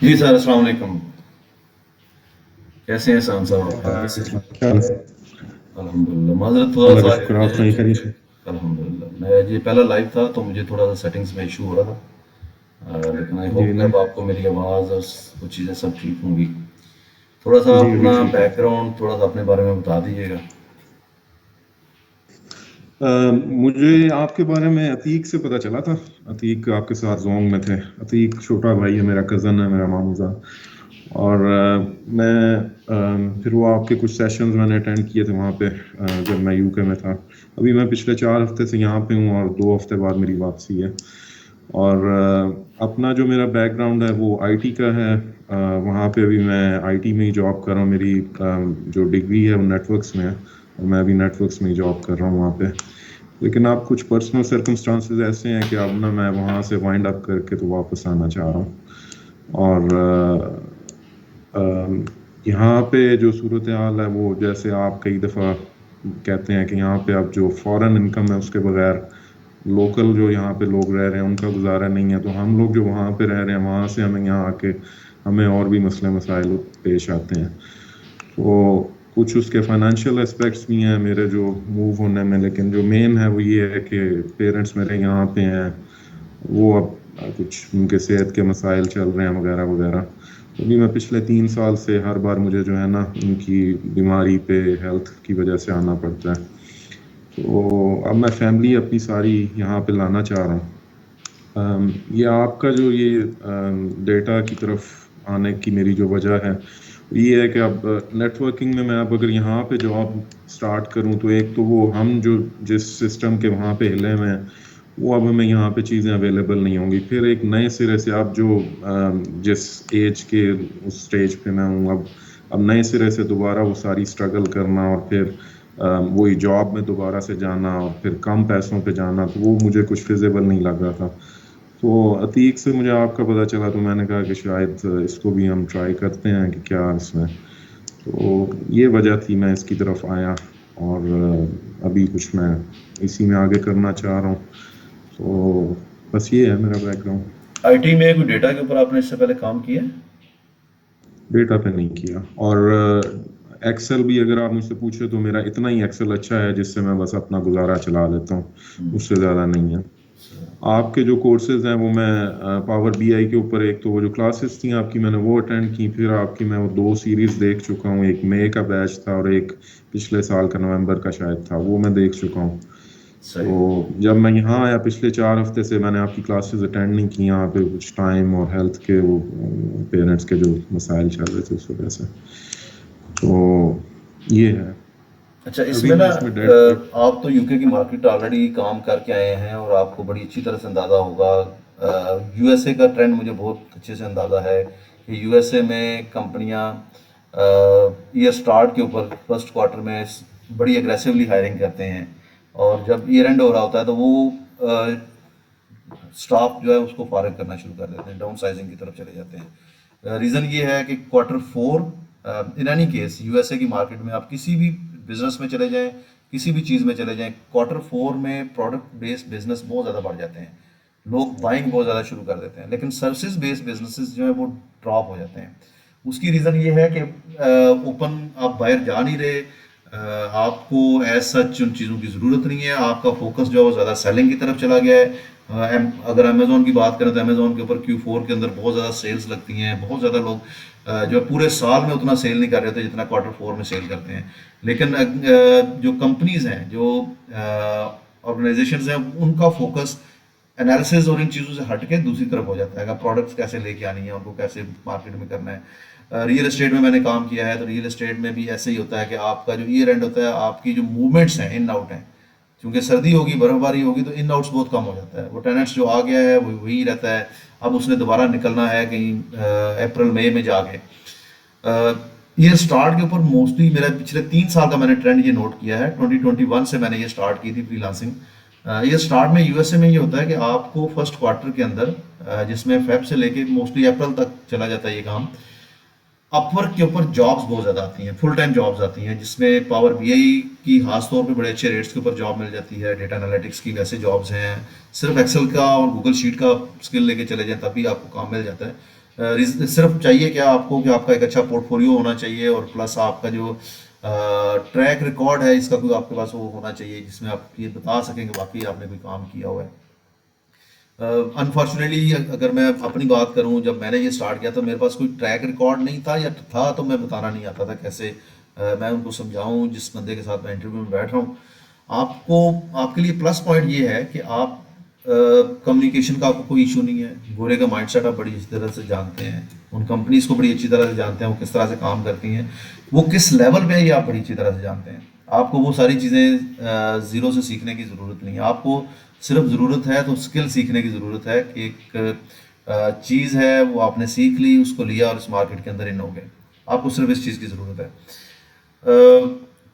जी sir, अस्सलाम वालेकुम। कैसे हैं शान साहब आप? खैरियत से? क्या हाल है? अल्हम्दुलिल्लाह। माज़रत थोड़ा अल्लाह का सा शुक्र, आप सुनाइए, खैरियत से? अल्हम्दुलिल्लाह। मैं ये पहला लाइव था तो मुझे थोड़ा सा सेटिंग्स में इशू हो रहा था। लेकिन आई होप जी कि नहीं। अब आपको मेरी आवाज़ और कुछ चीज़ें सब ठीक होंगी। थोड़ा सा जी अभी अपना ठीक है। बैकग्राउंड थोड़ा सा अपने बारे में बता दीजिएगा। मुझे आपके बारे में अतीक से पता चला था। अतीक आपके साथ जोंग में थे। अतीक छोटा भाई है, मेरा कज़न है, मेरा मामूजा। और फिर वो आपके कुछ सेशंस मैंने अटेंड किए थे वहाँ पे, जब मैं यूके में था। अभी मैं पिछले 4 हफ्ते से यहाँ पे हूँ और 2 हफ्ते बाद मेरी वापसी है। और अपना जो मेरा बैकग्राउंड है वो आईटी का है। वहाँ पे अभी मैं आईटी में ही जॉब कर रहा हूँ। मेरी जो डिग्री है वो नेटवर्क्स में है, और मैं अभी नेटवर्क्स में ही जॉब कर रहा हूँ वहाँ पे। लेकिन अब कुछ पर्सनल सर्कमस्टांसेस ऐसे हैं कि अब ना मैं वहाँ से वाइंड अप करके तो वापस आना चाह रहा हूँ। और यहाँ पे जो सूरत हाल है वो, जैसे आप कई दफ़ा कहते हैं कि यहाँ पे अब जो फॉरेन इनकम है उसके बगैर लोकल जो यहाँ पे लोग रह रहे हैं उनका गुजारा नहीं है। तो हम लोग जो वहाँ पे रह रहे हैं वहाँ से हमें यहाँ आके हमें और भी मसले मसाइल पेश आते हैं। तो कुछ उसके फाइनेंशियल एस्पेक्ट्स भी हैं मेरे जो मूव होने में, लेकिन जो मेन है वो ये है कि पेरेंट्स मेरे यहाँ पे हैं। वो अब कुछ उनके सेहत के मसाइल चल रहे हैं वगैरह वगैरह। तो अभी मैं पिछले 3 साल से हर बार मुझे जो है ना उनकी बीमारी पे हेल्थ की वजह से आना पड़ता है। तो अब मैं फैमिली अपनी सारी यहाँ पे लाना चाह रहा हूँ। ये आपका जो ये डेटा की तरफ आने की मेरी जो वजह है ये है कि अब नेटवर्किंग में मैं अब अगर यहाँ पे जॉब स्टार्ट करूँ तो एक तो वो हम जो जिस सिस्टम के वहाँ पे हिले हुए हैं वो अब हमें यहाँ पे चीज़ें अवेलेबल नहीं होंगी। फिर एक नए सिरे से अब जो जिस एज के उस स्टेज पे मैं हूँ, अब नए सिरे से दोबारा वो सारी स्ट्रगल करना और फिर वही जॉब में दोबारा से जाना और फिर कम पैसों पे जाना, तो वो मुझे कुछ फिजिबल नहीं लग रहा था। तो अतीक से मुझे आपका पता चला तो मैंने कहा कि शायद इसको भी हम ट्राई करते हैं कि क्या इसमें। तो ये वजह थी मैं इसकी तरफ आया। और अभी कुछ मैं इसी में आगे करना चाह रहा हूँ। तो बस ये है मेरा बैकग्राउंड। आईटी में कोई डेटा के ऊपर आपने इससे पहले काम किया है? डेटा पे नहीं किया। और एक्सेल भी अगर आप मुझसे पूछे तो मेरा इतना ही एक्सेल अच्छा है जिससे मैं बस अपना गुजारा चला लेता हूँ, उससे ज़्यादा नहीं है। आपके जो कोर्सेज हैं वो मैं पावर बीआई के ऊपर, एक तो वो जो क्लासेस थी आपकी मैंने वो अटेंड की, फिर आपकी मैं वो 2 सीरीज देख चुका हूँ। एक मई का बैच था और एक पिछले साल का नवंबर का शायद था, वो मैं देख चुका हूँ। सही। तो जब मैं यहाँ आया पिछले 4 हफ्ते से मैंने आपकी क्लासेस अटेंड नहीं की यहाँ पे, कुछ टाइम और हेल्थ के वो पेरेंट्स के जो मसाइल चल रहे थे उस वजह से। तो ये है। अच्छा, अभी इसमें ना मैं इसमें डेट। आप तो यूके की मार्केट ऑलरेडी काम करके आए हैं और आपको बड़ी अच्छी तरह से अंदाज़ा होगा। यूएसए का ट्रेंड मुझे बहुत अच्छे से अंदाज़ा है कि यूएसए में कंपनियां ईयर स्टार्ट के ऊपर फर्स्ट क्वार्टर में बड़ी एग्रेसिवली हायरिंग करते हैं, और जब ईयर एंड हो रहा होता है तो वो स्टाफ जो है उसको फारग करना शुरू कर देते हैं, डाउन साइजिंग की तरफ चले जाते हैं। रीज़न ये है कि quarter four, in any case USA की मार्केट में आप किसी भी बिजनेस में चले जाएं, किसी भी चीज़ में चले जाएं, क्वार्टर फोर में प्रोडक्ट बेस्ड बिजनेस बहुत ज़्यादा बढ़ जाते हैं। लोग बाइंग बहुत ज़्यादा शुरू कर देते हैं, लेकिन सर्विसेज बेस्ड बिजनेसेस जो है वो ड्रॉप हो जाते हैं। उसकी रीज़न ये है कि ओपन आप बाहर जा नहीं रहे, आपको एज सच उन चीज़ों की ज़रूरत नहीं है, आपका फोकस जो है वो ज़्यादा सेलिंग की तरफ चला गया है। अगर अमेजोन की बात करें तो अमेजोन के ऊपर Q4 के अंदर बहुत ज़्यादा सेल्स लगती हैं, बहुत ज़्यादा लोग जो है पूरे साल में उतना सेल नहीं कर रहे थे जितना क्वार्टर फोर में सेल करते हैं। लेकिन जो कंपनीज हैं, जो ऑर्गेनाइजेशंस हैं, उनका फोकस एनालिसिस और इन चीज़ों से हट के दूसरी तरफ हो जाता है। अगर प्रोडक्ट्स कैसे लेके आनी है, उनको कैसे मार्केट में करना है। रियल एस्टेट में मैंने काम किया है तो रियल एस्टेट में भी ऐसे ही होता है कि आपका जो ईयर एंड होता है, आपकी जो मूवमेंट्स हैं, इन आउट हैं, क्योंकि सर्दी होगी, बर्फबारी होगी, तो इन आउट्स बहुत कम हो जाता है। वो टेनेंट्स जो आ गया है वो वही रहता है। अब उसने दोबारा निकलना है कहीं अप्रैल मई में जाके। ये स्टार्ट के ऊपर मोस्टली मेरा पिछले 3 साल का मैंने ट्रेंड ये नोट किया है। 2021 से मैंने ये स्टार्ट की थी फ्रीलांसिंग। ये स्टार्ट में यूएसए में ये होता है कि आपको फर्स्ट क्वार्टर के अंदर, जिसमें फेब से लेके मोस्टली अप्रैल तक चला जाता है ये काम, अपवर्क के ऊपर जॉब्स बहुत ज़्यादा आती हैं, फुल टाइम जॉब्स आती हैं, जिसमें पावर बीआई की खास तौर पे बड़े अच्छे रेट्स के ऊपर जॉब मिल जाती है। डेटा एनालिटिक्स की वैसे जॉब्स हैं, सिर्फ एक्सेल का और गूगल शीट का स्किल लेके चले जाएं तभी आपको काम मिल जाता है। सिर्फ चाहिए क्या आपको कि आपका एक अच्छा पोर्टफोलियो होना चाहिए और प्लस आपका जो ट्रैक रिकॉर्ड है इसका कोई आपके पास वो होना चाहिए, जिसमें आप ये बता सकें कि वाकई आपने कोई काम किया हुआ है। अनफॉर्चुनेटली अगर मैं अपनी बात करूं, जब मैंने ये स्टार्ट किया तो मेरे पास कोई ट्रैक रिकॉर्ड नहीं था, या था तो मैं बताना नहीं आता था कैसे मैं उनको समझाऊं जिस बंदे के साथ मैं इंटरव्यू में बैठ रहा हूं। आपको आपके लिए प्लस पॉइंट ये है कि आप कम्युनिकेशन का आपको कोई इशू नहीं है। गोरे का माइंडसेट आप बड़ी अच्छी तरह से जानते हैं, उन कंपनीज को बड़ी अच्छी तरह से जानते हैं, वो किस तरह से काम करती हैं, वो किस लेवल पे है ये आप बड़ी अच्छी तरह से जानते हैं। आपको वो सारी चीज़ें ज़ीरो से सीखने की ज़रूरत नहीं है। आपको सिर्फ ज़रूरत है तो स्किल सीखने की ज़रूरत है कि एक चीज़ है वो आपने सीख ली, उसको लिया और इस मार्केट के अंदर इन हो गए। आपको सिर्फ इस चीज़ की ज़रूरत है।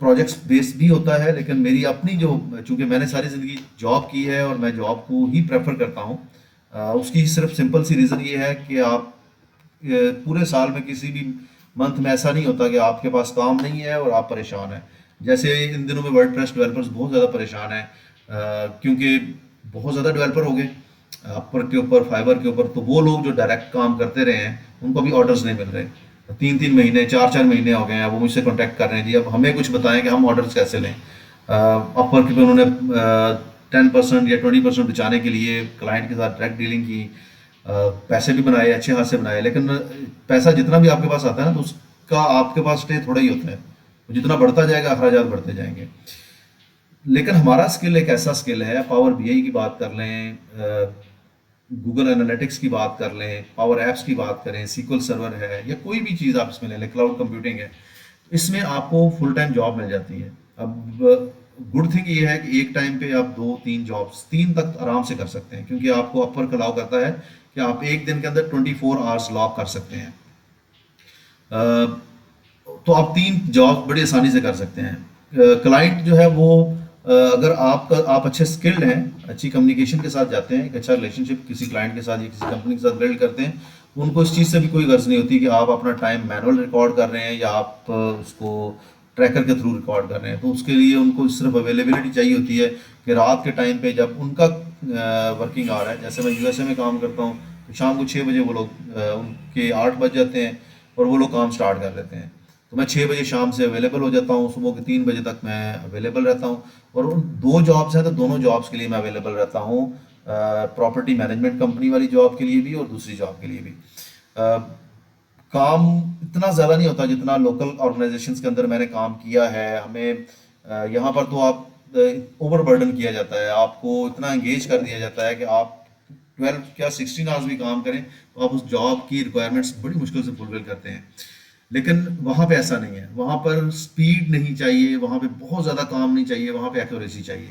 प्रोजेक्ट्स बेस्ड भी होता है, लेकिन मेरी अपनी जो, चूंकि मैंने सारी ज़िंदगी जॉब की है और मैं जॉब को ही प्रेफर करता हूँ, उसकी सिर्फ सिंपल सी रीज़न ये है कि आप पूरे साल में किसी भी मंथ में ऐसा नहीं होता कि आपके पास काम नहीं है और आप परेशान हैं। जैसे इन दिनों में वर्डप्रेस डेवलपर्स बहुत ज़्यादा परेशान हैं, क्योंकि बहुत ज़्यादा डेवलपर हो गए अपवर के ऊपर, फाइवर के ऊपर। तो वो लोग जो डायरेक्ट काम करते रहे हैं उनको अभी ऑर्डर्स नहीं मिल रहे। 3-3 महीने 4-4 महीने हो गए हैं, वो मुझसे कांटेक्ट कर रहे हैं, जी अब हमें कुछ बताएं कि हम ऑर्डर्स कैसे लें। अपवर के पे उन्होंने 10% या 20% बचाने के लिए क्लाइंट के साथ डायरेक्ट डीलिंग की, पैसे भी बनाए, अच्छे खासे बनाए, लेकिन पैसा जितना भी आपके पास आता है ना तो उसका आपके पास स्टे थोड़ा ही होता है, जितना बढ़ता जाएगा अखराजात बढ़ते जाएंगे। लेकिन हमारा स्किल एक ऐसा स्किल है, पावर बीआई की बात कर लें, गूगल एनालिटिक्स की बात कर लें, पावर एप्स की बात करें, सीक्वल सर्वर है, या कोई भी चीज़ आप इसमें ले लें, क्लाउड कंप्यूटिंग है, इसमें आपको फुल टाइम जॉब मिल जाती है। अब गुड थिंग ये है कि एक टाइम पे आप 2-3 जॉब्स, 3 तक आराम से कर सकते हैं, क्योंकि आपको अपवर्क अलाउ करता है कि आप एक दिन के अंदर 24 आवर्स लॉक कर सकते हैं। तो आप 3 जॉब बड़ी आसानी से कर सकते हैं। क्लाइंट जो है वो अगर आप अच्छे स्किल्ड हैं, अच्छी कम्युनिकेशन के साथ जाते हैं, एक अच्छा रिलेशनशिप किसी क्लाइंट के साथ या किसी कंपनी के साथ बिल्ड करते हैं, उनको इस चीज़ से भी कोई गर्ज नहीं होती कि आप अपना टाइम मैनुअल रिकॉर्ड कर रहे हैं या आप उसको ट्रैकर के थ्रू रिकॉर्ड कर रहे हैं। तो उसके लिए उनको सिर्फ अवेलेबिलिटी चाहिए होती है कि रात के टाइम पे जब उनका वर्किंग आवर है, जैसे मैं यूएसए में काम करता हूँ, तो शाम को 6 बजे वो लोग उनके 8 बज जाते हैं और वो लोग काम स्टार्ट कर देते हैं। तो मैं 6 बजे शाम से अवेलेबल हो जाता हूँ, सुबह के 3 बजे तक मैं अवेलेबल रहता हूँ। और उन 2 जॉब्स हैं तो दोनों जॉब्स के लिए मैं अवेलेबल रहता हूँ, प्रॉपर्टी मैनेजमेंट कंपनी वाली जॉब के लिए भी और दूसरी जॉब के लिए भी। काम इतना ज़्यादा नहीं होता जितना लोकल ऑर्गेनाइजेशंस के अंदर मैंने काम किया है। हमें यहाँ पर तो आप ओवर बर्डन किया जाता है, आपको इतना एंगेज कर दिया जाता है कि आप 12 क्या 16 आवर्स भी काम करें तो आप उस जॉब की रिक्वायरमेंट्स बड़ी मुश्किल से फुलफिल करते हैं। लेकिन वहाँ पे ऐसा नहीं है, वहाँ पर स्पीड नहीं चाहिए, वहाँ पे बहुत ज़्यादा काम नहीं चाहिए, वहाँ पे एक्यूरेसी चाहिए।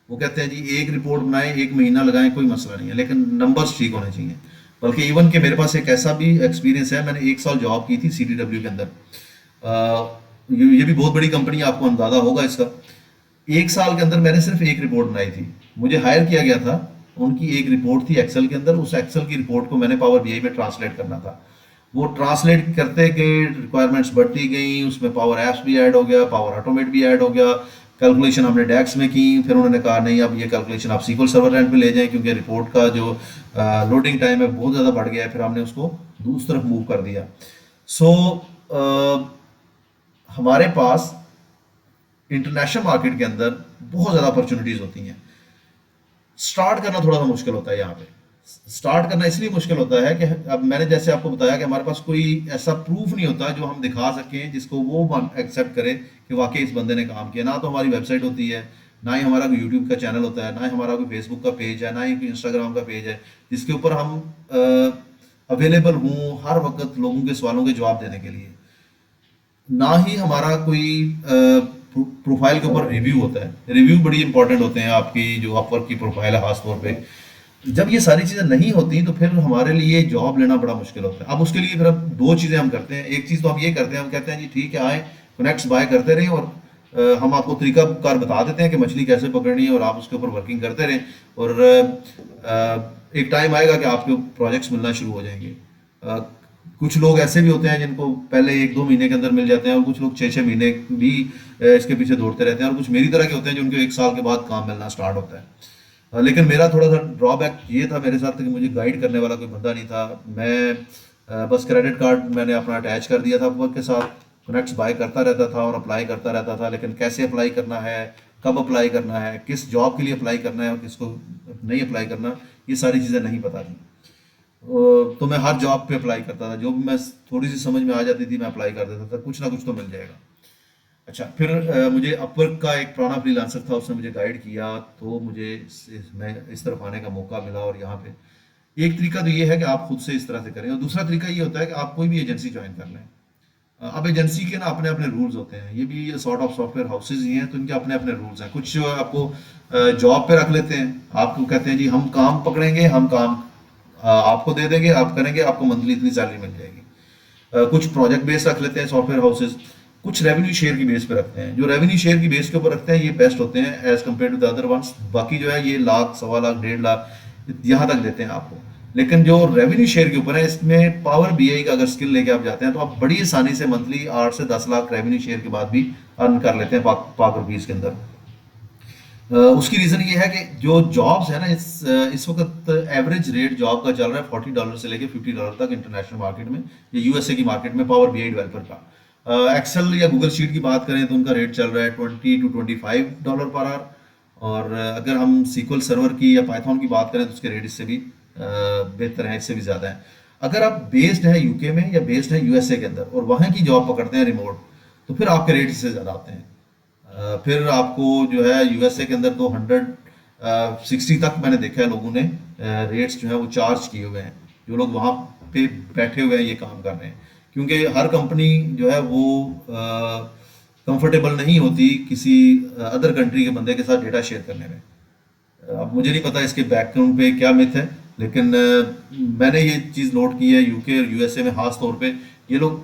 वो कहते हैं जी एक रिपोर्ट बनाएं, 1 महीना लगाएं, कोई मसला नहीं है, लेकिन नंबर्स ठीक होने चाहिए। बल्कि इवन के मेरे पास एक ऐसा भी एक्सपीरियंस है, मैंने 1 साल जॉब की थी CDW के अंदर। ये भी बहुत बड़ी कंपनी, आपको अंदाजा होगा इसका। 1 साल के अंदर मैंने सिर्फ एक रिपोर्ट बनाई थी, मुझे हायर किया गया था, उनकी एक रिपोर्ट थी एक्सेल के अंदर, उस एक्सेल की रिपोर्ट को मैंने पावर बीआई में ट्रांसलेट करना था। वो ट्रांसलेट करते गए, रिक्वायरमेंट्स बढ़ती गई, उसमें पावर एप्स भी ऐड हो गया, पावर ऑटोमेट भी ऐड हो गया, कैलकुलेशन हमने डैक्स में की। फिर उन्होंने कहा नहीं, अब ये कैलकुलेशन आप सीक्वल सर्वर एंड पे ले जाएं, क्योंकि रिपोर्ट का जो लोडिंग टाइम है बहुत ज़्यादा बढ़ गया है। फिर हमने उसको दूसरी तरफ मूव कर दिया। सो हमारे पास इंटरनेशनल मार्केट के अंदर बहुत ज़्यादा अपॉर्चुनिटीज़ होती हैं। स्टार्ट करना थोड़ा सा मुश्किल होता है। यहाँ पे स्टार्ट करना इसलिए मुश्किल होता है कि अब मैंने जैसे आपको बताया कि हमारे पास कोई ऐसा प्रूफ नहीं होता जो हम दिखा सकें जिसको वो एक्सेप्ट करे कि वाकई इस बंदे ने काम किया। ना तो हमारी वेबसाइट होती है, ना ही हमारा कोई यूट्यूब का चैनल होता है, ना ही हमारा कोई फेसबुक का पेज है, ना ही कोई इंस्टाग्राम का पेज है जिसके ऊपर हम अवेलेबल हों हर वक्त लोगों के सवालों के जवाब देने के लिए। ना ही हमारा कोई प्रोफाइल के ऊपर रिव्यू होता है। रिव्यू बड़ी इंपॉर्टेंट होते हैं, आपकी जो अपवर्क की प्रोफाइल है खास तौर पे। जब ये सारी चीज़ें नहीं होती तो फिर हमारे लिए जॉब लेना बड़ा मुश्किल होता है। अब उसके लिए फिर हम 2 चीज़ें हम करते हैं। एक चीज़ तो हम ये करते हैं, हम कहते हैं जी ठीक है, आए कनेक्ट्स बाय करते रहें और हम आपको तरीकाकार बता देते हैं कि मछली कैसे पकड़नी है और आप उसके ऊपर वर्किंग करते रहें। और एक टाइम आएगा कि आपके प्रोजेक्ट्स मिलना शुरू हो जाएंगे। कुछ लोग ऐसे भी होते हैं जिनको पहले 1-2 महीने के अंदर मिल जाते हैं, और कुछ लोग 6-6 महीने भी इसके पीछे दौड़ते रहते हैं, और कुछ मेरी तरह के होते हैं जिनको 1 साल के बाद काम मिलना स्टार्ट होता है। लेकिन मेरा थोड़ा सा ड्रॉबैक ये था मेरे साथ कि मुझे गाइड करने वाला कोई बंदा नहीं था। मैं बस क्रेडिट कार्ड मैंने अपना अटैच कर दिया था वर्क के साथ, कनेक्ट्स बाय करता रहता था और अप्लाई करता रहता था, लेकिन कैसे अप्लाई करना है, कब अप्लाई करना है, किस जॉब के लिए अप्लाई करना है और किसको नहीं अप्लाई करना, ये सारी चीज़ें नहीं पता थी। तो मैं हर जॉब पे अप्लाई करता था, जो भी मैं थोड़ी सी समझ में आ जाती थी मैं अप्लाई कर देता था, कुछ ना कुछ तो मिल जाएगा। अच्छा, फिर मुझे अपवर्क का एक पुराना फ्रीलांसर था, उसने मुझे गाइड किया, तो मुझे मैं इस तरफ आने का मौका मिला। और यहाँ पे एक तरीका तो ये है कि आप खुद से इस तरह से करें, और दूसरा तरीका ये होता है कि आप कोई भी एजेंसी ज्वाइन कर लें। अब एजेंसी के ना अपने अपने रूल्स होते हैं, ये भी सॉर्ट ऑफ सॉफ्टवेयर हाउसेज ही हैं, तो इनके अपने अपने रूल्स हैं। कुछ आपको जॉब पे रख लेते हैं, आपको कहते हैं जी हम काम पकड़ेंगे, हम काम आपको दे देंगे, आप करेंगे, आपको मंथली इतनी सैलरी मिल जाएगी। कुछ प्रोजेक्ट बेस रख लेते हैं सॉफ्टवेयर हाउसेज, कुछ रेवेन्यू शेयर की बेस पे रखते हैं। जो रेवेन्यू शेयर की बेस के ऊपर रखते हैं ये बेस्ट होते हैं as compared to the other ones. बाकी जो है ये लाख, 1.25 लाख, 1.5 लाख यहाँ तक देते हैं आपको। लेकिन जो रेवेन्यू शेयर के ऊपर है, इसमें पावर बीआई का अगर स्किल लेके आप जाते हैं तो आप बड़ी आसानी से मंथली 8 से 10 लाख रेवेन्यू शेयर के बाद भी अर्न कर लेते हैं पाक रुपीज के अंदर। उसकी रीजन ये है कि जो जॉब्स है ना, इस वक्त एवरेज रेट जॉब का चल रहा है $40 से लेके $50 तक इंटरनेशनल मार्केट में, या यूएसए की मार्केट में पावर बीआई डेवलपर का। एक्सेल या गूगल शीट की बात करें तो उनका रेट चल रहा है $20 to $25 पर आवर। और अगर हम सीक्वल सर्वर की या पाइथन की बात करें तो उसके रेट इससे भी बेहतर है, इससे भी ज़्यादा है। अगर आप बेस्ड हैं यूके में या बेस्ड हैं यूएसए के अंदर और वहाँ की जॉब पकड़ते हैं रिमोट, तो फिर आपके रेट इससे ज़्यादा आते हैं। फिर आपको जो है यूएसए के अंदर तो 160 तक मैंने देखा है लोगों ने रेट्स जो है वो चार्ज किए हुए हैं, जो लोग वहाँ पे बैठे हुए हैं ये काम कर रहे हैं। क्योंकि हर कंपनी जो है वो कंफर्टेबल नहीं होती किसी अदर कंट्री के बंदे के साथ डेटा शेयर करने में। अब मुझे नहीं पता इसके बैकग्राउंड पे क्या मिथ है, लेकिन मैंने ये चीज़ नोट की है यूके और यूएसए में खास तौर पे। ये लोग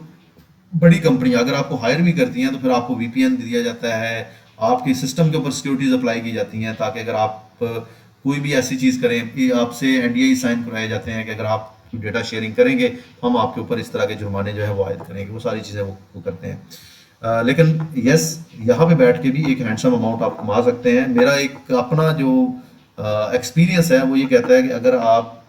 बड़ी कंपनियां अगर आपको हायर भी करती हैं तो फिर आपको वीपीएन दिया जाता है, आपके सिस्टम के ऊपर सिक्योरिटीज अप्लाई की जाती हैं, ताकि अगर आप कोई भी ऐसी चीज़ करें कि आपसे एनडीआई साइन कराए जाते हैं कि अगर आप डेटा शेयरिंग करेंगे तो हम आपके ऊपर इस तरह के जुर्माने जो है वो आयद करेंगे, वो सारी चीज़ें वो करते हैं। लेकिन यस, यहाँ पे बैठ के भी एक हैंडसम अमाउंट आप कमा सकते हैं। मेरा एक अपना जो एक्सपीरियंस है वो ये कहता है कि अगर आप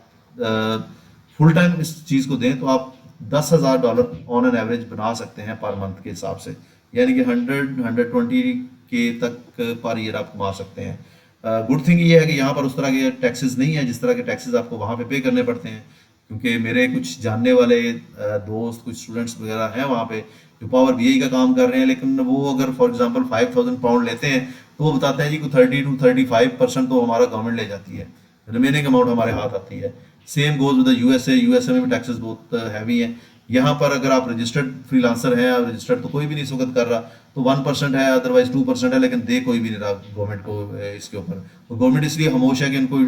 फुल टाइम इस चीज़ को दें तो आप $10,000 ऑन एन एवरेज बना सकते हैं पर मंथ के हिसाब से, यानी कि 100-120 के तक पर ईयर आप कमा सकते हैं। गुड थिंग ये है कि यहाँ पर उस तरह के टैक्सेस नहीं है जिस तरह के टैक्सेस आपको वहाँ पे करने पड़ते हैं। क्योंकि मेरे कुछ जानने वाले दोस्त, कुछ स्टूडेंट्स वगैरह हैं वहाँ पे जो पावर बीआई का काम कर रहे हैं, लेकिन वो अगर फॉर एग्जांपल £5,000 लेते हैं तो वो बताते हैं जी को 30-35% तो हमारा गवर्नमेंट ले जाती है, रिमेनिंग अमाउंट हमारे हाथ आती है। Same goes with USA, USA में भी टैक्सेस बहुत हैवी हैं। यहाँ पर अगर आप रजिस्टर्ड फ्रीलांसर हैं, रजिस्टर्ड तो कोई भी नहीं इस वक्त कर रहा, तो 1% है, अदरवाइज 2% है, लेकिन दे कोई भी नहीं रहा गवर्नमेंट को इसके ऊपर। तो गवर्नमेंट इसलिए खामोश है कि इनको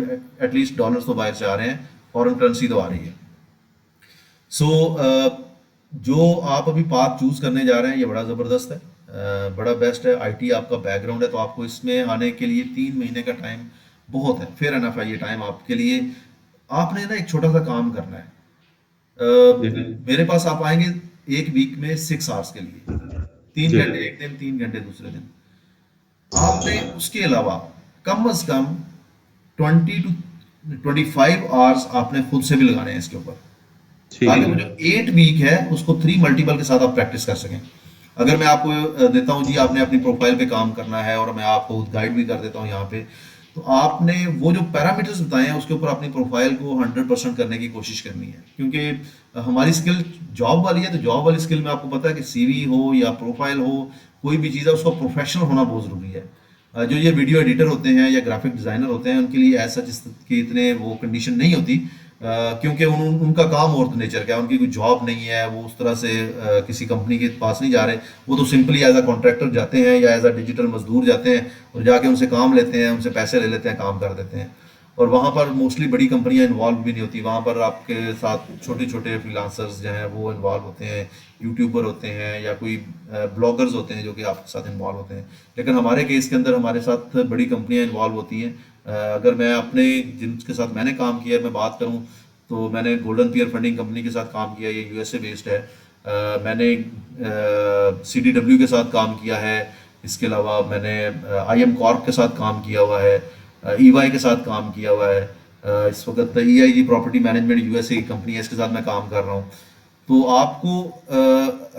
एटलीस्ट डॉलर्स तो बाहर से आ रहे हैं, फॉरेन करेंसी तो आ रही है। सो जो आप अभी पाथ चूज करने जा रहे हैं ये बड़ा ज़बरदस्त है, बड़ा बेस्ट है। आईटी आपका बैकग्राउंड है तो आपको इसमें आने के लिए 3 महीने का टाइम बहुत है, फेयर एनफ है ये टाइम आपके लिए। आपने ना एक छोटा सा काम करना है। मेरे पास आप आएंगे एक वीक में 6 आवर्स के लिए, 3 घंटे एक दिन, 3 घंटे दूसरे दिन। आपने उसके अलावा कम से कम 20 to 25 आवर्स आपने खुद से भी लगाने हैं इसके ऊपर, ताकि वो जो 8 वीक है उसको 3 मल्टीपल के साथ आप प्रैक्टिस कर सकें। अगर मैं आपको देता हूं जी आपने अपनी प्रोफाइल पे काम करना है और मैं आपको गाइड भी कर देता हूं यहाँ पे, तो आपने वो जो पैरामीटर्स बताए हैं उसके ऊपर अपनी प्रोफाइल को 100% करने की कोशिश करनी है। क्योंकि हमारी स्किल जॉब वाली है, तो जॉब वाली स्किल में आपको पता है कि सीवी हो या प्रोफाइल हो, कोई भी चीज़ है उसको प्रोफेशनल होना बहुत ज़रूरी है। जो ये वीडियो एडिटर होते हैं या ग्राफिक डिज़ाइनर होते हैं उनके लिए ऐसा जिसकी इतने वो कंडीशन नहीं होती, क्योंकि उनका काम और नेचर का है, उनकी कोई जॉब नहीं है, वो उस तरह से किसी कंपनी के पास नहीं जा रहे, वो तो सिंपली एज अ कॉन्ट्रैक्टर जाते हैं या एज अ डिजिटल मजदूर जाते हैं और जाके उनसे काम लेते हैं, उनसे पैसे ले लेते हैं, काम कर देते हैं। और वहाँ पर मोस्टली बड़ी कंपनियां इन्वॉल्व भी नहीं होती, वहाँ पर आपके साथ छोटे छोटे फ्रीलांसर्स जो हैं वो इन्वॉल्व होते हैं, यूट्यूबर होते हैं या कोई ब्लॉगर्स होते हैं जो कि आपके साथ इन्वॉल्व होते हैं। लेकिन हमारे केस के अंदर हमारे साथ बड़ी कंपनियां इन्वॉल्व होती हैं। अगर मैं अपने जिनके साथ मैंने काम किया मैं बात करूं तो मैंने गोल्डन पियर फंडिंग कंपनी के साथ काम किया, ये यूएसए बेस्ड है। मैंने सीडीडब्ल्यू के साथ काम किया है। इसके अलावा मैंने आईएम कॉर्प के साथ काम किया हुआ है, ईवाई के साथ काम किया हुआ है। इस वक्त ईआईजी प्रॉपर्टी मैनेजमेंट यूएसए की कंपनी है, इसके साथ मैं काम कर रहा हूँ। तो आपको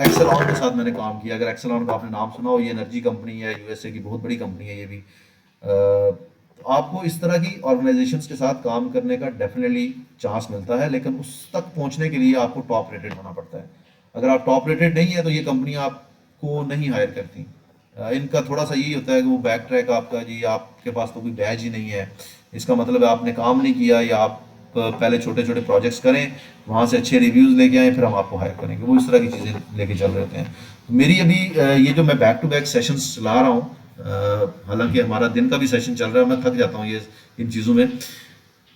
एक्सेलॉन के साथ मैंने काम किया, अगर एक्सेलॉन का आपने नाम सुना हो, ये एनर्जी कंपनी है, यूएसए की बहुत बड़ी कंपनी है ये भी। तो आपको इस तरह की ऑर्गेनाइजेशंस के साथ काम करने का डेफिनेटली चांस मिलता है, लेकिन उस तक पहुंचने के लिए आपको टॉप रेटेड होना पड़ता है। अगर आप टॉप रेटेड नहीं है तो ये कंपनी आपको नहीं हायर करती। इनका थोड़ा सा यही होता है कि वो बैक ट्रैक आपका, जी आपके पास तो कोई बैज ही नहीं है, इसका मतलब है आपने काम नहीं किया, या आप पहले छोटे छोटे प्रोजेक्ट्स करें, वहाँ से अच्छे रिव्यूज़ लेके आएँ, फिर हम आपको हायर करेंगे। वो इस तरह की चीज़ें लेके चल रहे होते हैं। तो मेरी अभी ये जो मैं बैक टू बैक सेशंस चला रहा हूँ, हालांकि हमारा दिन का भी सेशन चल रहा है, मैं थक जाता हूँ ये इन चीज़ों में।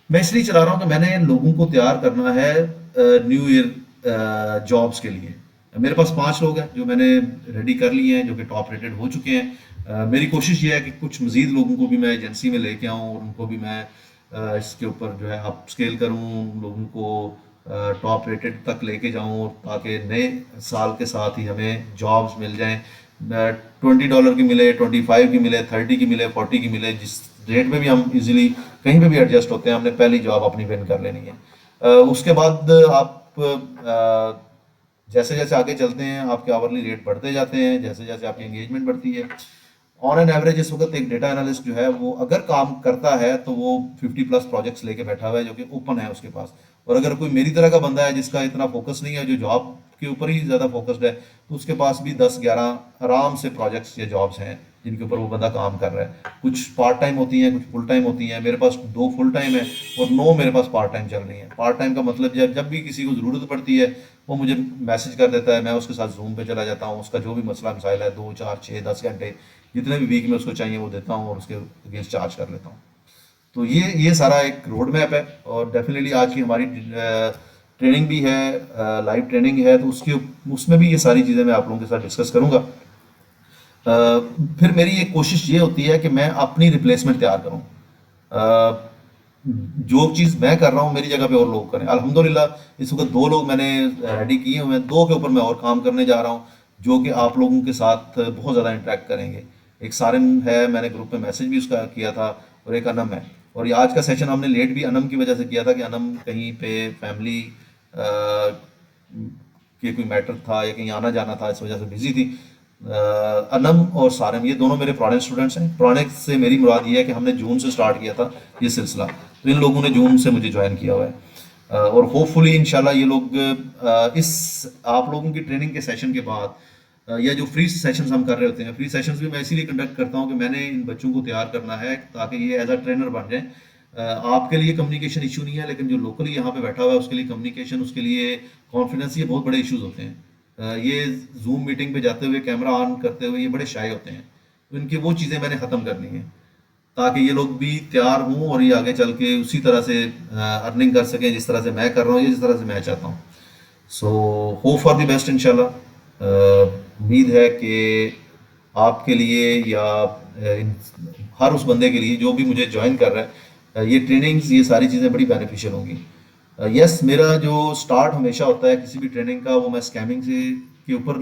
मैं इसलिए चला रहा हूँ कि मैंने लोगों को तैयार करना है न्यू ईयर जॉब्स के लिए। मेरे पास 5 लोग हैं जो मैंने रेडी कर लिए हैं, जो कि टॉप रेटेड हो चुके हैं। मेरी कोशिश ये है कि कुछ मज़ीद लोगों को भी मैं एजेंसी में लेके आऊँ, और उनको भी मैं इसके ऊपर जो है अप स्केल करूँ, लोगों को टॉप रेटेड तक लेके जाऊँ, ताकि नए साल के साथ ही हमें जॉब्स मिल जाएँ। $20 की मिले, 25 की मिले, 30 की मिले, 40 की मिले, जिस रेट में भी हम इजीली कहीं पे भी एडजस्ट होते हैं, हमने पहली जॉब अपनी विन कर लेनी है। उसके बाद आप जैसे जैसे आगे चलते हैं, आपके आवरली रेट बढ़ते जाते हैं, जैसे जैसे आपकी एंगेजमेंट बढ़ती है। ऑन एन एवरेज इस वक्त एक डेटा एनालिस्ट जो है वो अगर काम करता है तो वो 50+ प्रोजेक्ट्स लेके बैठा हुआ है, जो कि ओपन है उसके पास। और अगर कोई मेरी तरह का बंदा है जिसका इतना फोकस नहीं है, जो जॉब के ऊपर ही ज़्यादा फोकस्ड है, तो उसके पास भी 10-11 आराम से प्रोजेक्ट्स या जॉब्स हैं जिनके ऊपर वो बंदा काम कर रहा है। कुछ पार्ट टाइम होती हैं, कुछ फुल टाइम होती हैं। मेरे पास 2 फुल टाइम है और 9 मेरे पास पार्ट टाइम चल रही हैं। पार्ट टाइम का मतलब जब भी किसी को ज़रूरत पड़ती है वो मुझे मैसेज कर देता है, मैं उसके साथ जूम पे चला जाता हूँ, उसका जो भी मसला मसाइल है 2, 4, 6, 10 घंटे जितने भी वीक में उसको चाहिए वो देता हूँ, और उसके अगेंस्ट चार्ज कर लेता हूँ। तो ये सारा एक रोड मैप है। और डेफिनेटली आज की हमारी ट्रेनिंग भी है, लाइव ट्रेनिंग है, तो उसमें भी ये सारी चीज़ें मैं आप लोगों के साथ डिस्कस करूँगा। फिर मेरी एक कोशिश ये होती है कि मैं अपनी रिप्लेसमेंट तैयार करूँ। जो चीज़ मैं कर रहा हूँ मेरी जगह पे और लोग करें। अल्हम्दुलिल्लाह इस वक्त 2 लोग मैंने रेडी किए हुए हैं, 2 के ऊपर मैं और काम करने जा रहा हूँ, जो कि आप लोगों के साथ बहुत ज़्यादा इंटरेक्ट करेंगे। एक सारिम है, मैंने ग्रुप में मैसेज भी उसका किया था, और एक अनम है। और ये आज का सेशन हमने लेट भी अनम की वजह से किया था कि अनम कहीं पे फैमिली के कोई मैटर था या कहीं आना जाना था, इस वजह से बिजी थी। अनम और सारिम ये दोनों मेरे पुराने स्टूडेंट्स हैं। पुराने से मेरी मुराद ये है कि हमने जून से स्टार्ट किया था ये सिलसिला, तो इन लोगों ने जून से मुझे ज्वाइन किया हुआ है। और होपफुली इंशाल्लाह ये लोग इस आप लोगों की ट्रेनिंग के सेशन के बाद, या जो फ्री सेशंस हम कर रहे होते हैं, फ्री सेशंस भी मैं इसीलिए कंडक्ट करता हूँ कि मैंने इन बच्चों को तैयार करना है ताकि ये एज अ ट्रेनर बन जाएं। आपके लिए कम्युनिकेशन इशू नहीं है, लेकिन जो लोकली यहाँ पे बैठा हुआ है उसके लिए कम्युनिकेशन, उसके लिए कॉन्फिडेंस, ये बहुत बड़े इश्यूज होते हैं। ये जूम मीटिंग पे जाते हुए, कैमरा ऑन करते हुए ये बड़े शाय होते हैं। तो इनकी वो चीज़ें मैंने ख़त्म करनी है ताकि ये लोग भी तैयार हों और ये आगे चल के उसी तरह से अर्निंग कर सकें जिस तरह से मैं कर रहा हूँ, जिस तरह से मैं चाहता हूँ। So hope for the best इंशाल्लाह। उम्मीद है कि आपके लिए या हर उस बंदे के लिए जो भी मुझे ज्वाइन कर रहा है, ये ट्रेनिंग्स, ये सारी चीज़ें बड़ी बेनिफिशियल होंगी। यस, मेरा जो स्टार्ट हमेशा होता है किसी भी ट्रेनिंग का, वो मैं स्कैमिंग से के ऊपर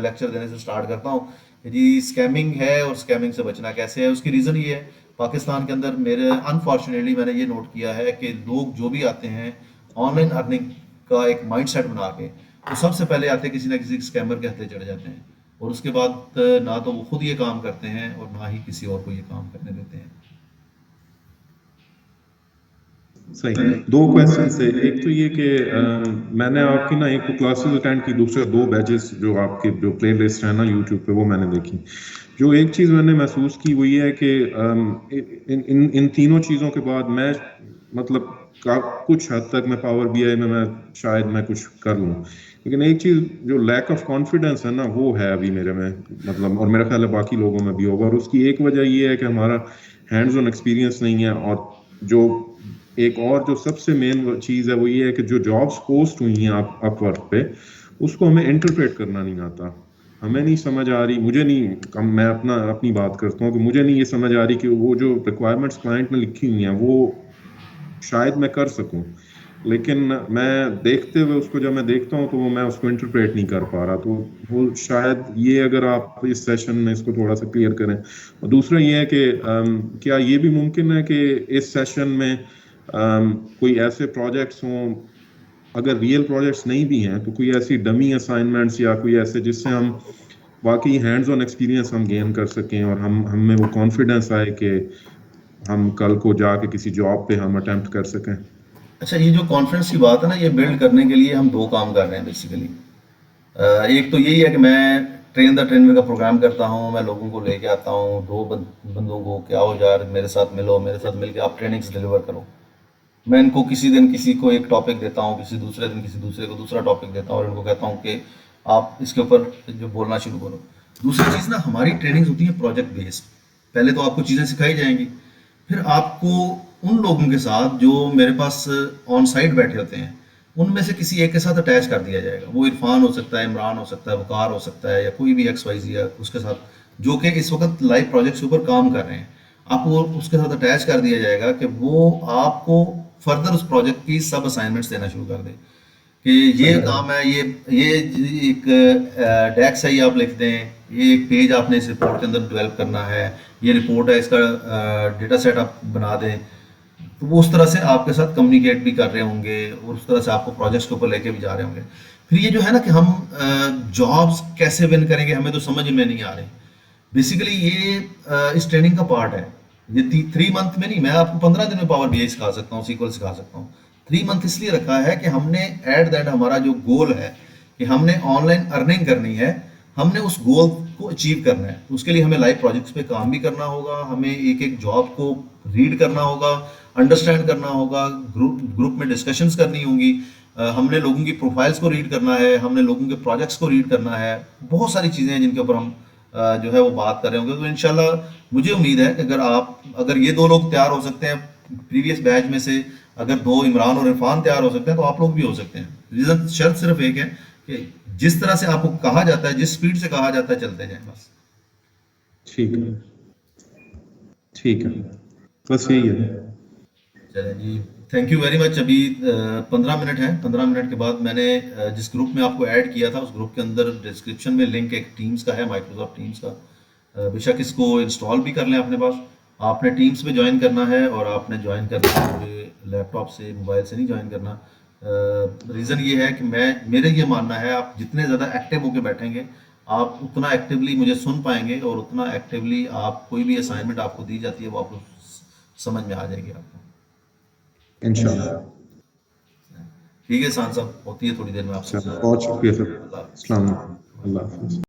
लेक्चर देने से स्टार्ट करता हूँ कि जी स्कैमिंग है और स्कैमिंग से बचना कैसे है। उसकी रीज़न ये है, पाकिस्तान के अंदर मेरे अनफॉर्चुनेटली मैंने ये नोट किया है कि लोग जो भी आते हैं ऑनलाइन अर्निंग का एक माइंडसेट बना के, तो सबसे पहले आते किसी ना किसी स्कैमर के हत्थे चढ़ जाते हैं, और उसके बाद ना तो वो खुद ये काम करते हैं और ना ही किसी और को ये काम करने देते हैं। सही। 2 क्वेश्चन है। एक तो ये कि मैंने आपकी ना एक तो क्लासेस अटेंड की, दूसरा 2 बैचेस जो आपके जो प्लेलिस्ट है ना यूट्यूब पे वो मैंने देखी। जो एक चीज़ मैंने महसूस की वो ये है कि इन तीनों चीज़ों के बाद मैं मतलब कुछ हद तक मैं पावर बीआई में मैं शायद मैं कुछ कर लूँ, लेकिन एक चीज़ जो लैक ऑफ कॉन्फिडेंस है ना वो है अभी मेरे में, मतलब, और मेरा ख्याल है बाकी लोगों में भी होगा। और उसकी एक वजह ये है कि हमारा हैंड्स ऑन एक्सपीरियंस नहीं है, और जो एक और जो सबसे मेन चीज़ है वो ये है कि जो जॉब्स पोस्ट हुई हैं अपवर्क पे, उसको हमें इंटरप्रेट करना नहीं आता। हमें नहीं समझ आ रही, मुझे नहीं, मैं अपनी बात करता हूँ कि मुझे नहीं ये समझ आ रही कि वो जो रिक्वायरमेंट्स क्लाइंट ने लिखी हुई हैं वो शायद मैं कर सकूं, लेकिन मैं देखते हुए उसको, जब मैं देखता हूँ तो वो मैं उसको इंटरप्रेट नहीं कर पा रहा। तो वो शायद ये, अगर आप इस सेशन में इसको थोड़ा सा क्लियर करें। और दूसरा ये है कि क्या ये भी मुमकिन है कि इस सेशन में कोई ऐसे प्रोजेक्ट्स हों, अगर रियल प्रोजेक्ट्स नहीं भी हैं तो कोई ऐसी डमी असाइनमेंट्स या कोई ऐसे जिससे हम वाकई हैंड्स ऑन एक्सपीरियंस हम गेन कर सकें और हम में वो कॉन्फिडेंस आए कि हम कल को जाके किसी जॉब पे हम अटेम्प्ट कर सकें। अच्छा, ये जो कॉन्फ्रेंस की बात है ना, ये बिल्ड करने के लिए हम दो काम कर रहे हैं बेसिकली। एक तो यही है कि मैं ट्रेन द ट्रेनर का प्रोग्राम करता हूँ, मैं लोगों को लेके आता हूँ, दो बंदों को, क्या हो यार मेरे साथ मिलो, मेरे साथ मिलके आप ट्रेनिंग्स डिलीवर करो। मैं इनको किसी दिन किसी को एक टॉपिक देता हूँ, किसी दूसरे दिन किसी दूसरे को दूसरा टॉपिक देता हूँ और इनको कहता हूँ कि आप इसके ऊपर जो बोलना शुरू करो। दूसरी चीज़ ना, हमारी ट्रेनिंग्स होती है प्रोजेक्ट बेस्ड। पहले तो आपको चीज़ें सिखाई जाएंगी, फिर आपको उन लोगों के साथ जो मेरे पास ऑन साइट बैठे होते हैं, उनमें से किसी एक के साथ अटैच कर दिया जाएगा। वो इरफान हो सकता है, इमरान हो सकता है, वकार हो सकता है, या कोई भी XYZ है उसके साथ जो कि इस वक्त लाइव प्रोजेक्ट्स के ऊपर काम कर रहे हैं। आपको उसके साथ अटैच कर दिया जाएगा कि वो आपको फर्दर उस प्रोजेक्ट की सब असाइनमेंट्स देना शुरू कर दे कि ये काम है, ये एक डेक्स है, ये आप लिख दें, ये एक पेज आपने इस रिपोर्ट के अंदर डेवलप करना है, ये रिपोर्ट है, इसका डेटा सेट आप बना दें। तो वो उस तरह से आपके साथ कम्युनिकेट भी कर रहे होंगे और उस तरह से आपको प्रोजेक्ट्स के ऊपर लेके भी जा रहे होंगे। फिर ये जो है ना कि हम जॉब्स कैसे विन करेंगे, हमें तो समझ में नहीं आ रही। बेसिकली ये इस ट्रेनिंग का पार्ट है। ये 3 मंथ में नहीं, मैं आपको 15 दिन में पावर BI सिखा सकता हूँ, SQL सिखा सकता हूँ। 3 मंथ इसलिए रखा है कि हमने एट दैट, हमारा जो गोल है कि हमने ऑनलाइन अर्निंग करनी है, हमने उस गोल को अचीव करना है। तो उसके लिए हमें लाइव प्रोजेक्ट्स पे काम भी करना होगा, हमें एक एक जॉब को रीड करना होगा, अंडरस्टैंड करना होगा, ग्रुप में डिस्कशंस करनी होंगी, हमने लोगों की प्रोफाइल्स को रीड करना है, हमने लोगों के प्रोजेक्ट्स को रीड करना है। बहुत सारी चीज़ें हैं जिनके ऊपर हम जो है वो बात कर रहे होंगे। तो इंशाल्लाह मुझे उम्मीद है कि अगर ये दो लोग तैयार हो सकते हैं प्रीवियस बैच में से, अगर दो इमरान और इरफान तैयार हो सकते हैं, तो आप लोग भी हो सकते हैं। रीज़न, शर्त सिर्फ एक है कि जिस तरह से आपको कहा जाता है, जिस स्पीड से कहा जाता है, चलते जाएं बस। ठीक है, ठीक है, बस यही है। चलें जी, थैंक यू वेरी मच। अभी 15 मिनट है, 15 मिनट के बाद मैंने जिस ग्रुप में आपको ऐड किया था, उस ग्रुप के अंदर डिस्क्रिप्शन में लिंक एक टीम्स का है, माइक्रोसॉफ्ट टीम्स का। बेशक इसको इंस्टॉल भी कर लें अपने पास। आपने टीम्स में ज्वाइन करना है और आपने ज्वाइन करना है, मुझे लैपटॉप से, मोबाइल से नहीं ज्वाइन करना। रीज़न ये है कि मेरे ये मानना है, आप जितने ज़्यादा एक्टिव होकर बैठेंगे, आप उतना एक्टिवली मुझे सुन पाएंगे और उतना एक्टिवली आप कोई भी असाइनमेंट आपको दी जाती है वो आपको समझ में आ जाएगी आपको। इंशाल्लाह। ठीक है सान साहब, होती है थोड़ी देर में आपसे। अच्छा, बहुत शुक्रिया सर। अल्लाह हाफ़िज़। अस्सलाम वालेकुम, अल्लाह हाफिज।